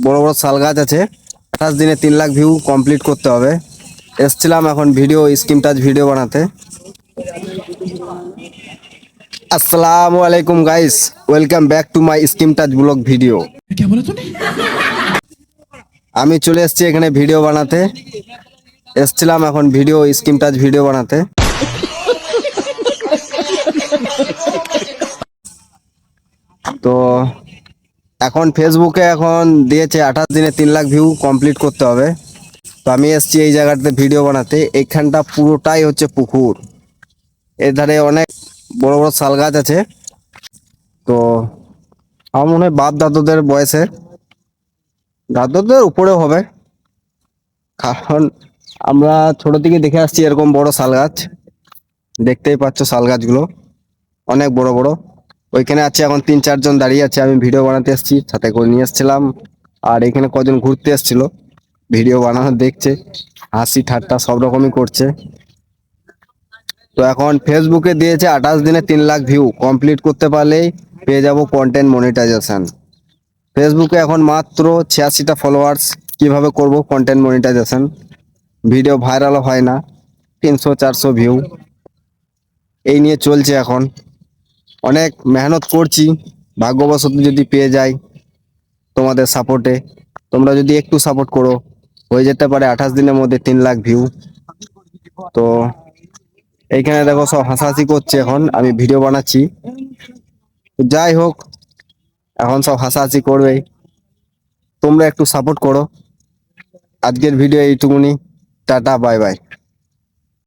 বড় বড় শাল গাছ আছে। 28 দিনে 3 লাখ ভিউ কমপ্লিট করতে হবে। এসছিলাম এখন ভিডিও স্কিম টাচ ভিডিও বানাতে। আসসালামু আলাইকুম guys, welcome back to my scheme touch blog video. আমি চলে এসেছি এখানে ভিডিও বানাতে। এসছিলাম এখন ভিডিও স্কিম টাচ ভিডিও বানাতে। তো এখন ফেসবুকে এখন দিয়েছে 28 দিনে 3 লাখ ভিউ কমপ্লিট করতে হবে। তো আমি এসেছি এই জায়গাটাতে ভিডিও বানাতে। এইখানটা পুরোটাই হচ্ছে পুকুর। এর ধারে অনেক বড় বড় শাল গাছ আছে। তো আমার মনে হয় বাপ দাদুদের বয়সে, দাদুদের উপরেও হবে, কারণ আমরা ছোট থেকে দেখে আসছি এরকম বড় শাল গাছ। দেখতেই পাচ্ছ শাল গাছগুলো অনেক বড় বড়। ওইখানে আছে এখন 3-4 জন দাঁড়িয়ে আছে। আমি ভিডিও বানাতে এসেছি, সাথে করে নিয়ে এসেছিলাম। আর এখানে কজন ঘুরতে এসেছিল, ভিডিও বানানো দেখছে, হাসি ঠাট্টা সব রকমই করছে। তো এখন ফেসবুকে দিয়েছে 28 দিনে 3 লাখ ভিউ কমপ্লিট করতে পারলেই পেয়ে যাব কন্টেন্ট মনিটাইজেশন। ফেসবুকে এখন মাত্র 86টা ফলোয়ার্স। কিভাবে করব কন্টেন্ট মনিটাইজেশন? ভিডিও ভাইরালও হয় না, 300-400 ভিউ এই নিয়ে চলছে এখন। অনেক মেহনত করছি, ভাগ্যবশত যদি পেয়ে যাই তোমাদের সাপোর্টে। তোমরা যদি একটু সাপোর্ট করো, হয়ে যেতে পারে 28 দিনের মধ্যে 3 লাখ ভিউ। তো এইখানে দেখো সব হাসাহাসি করছে, এখন আমি ভিডিও বানাচ্ছি। তো যাই হোক, এখন সব হাসাহাসি করবেই, তোমরা একটু সাপোর্ট করো। আজকের ভিডিও এইটুকুনি। Tata, bye bye.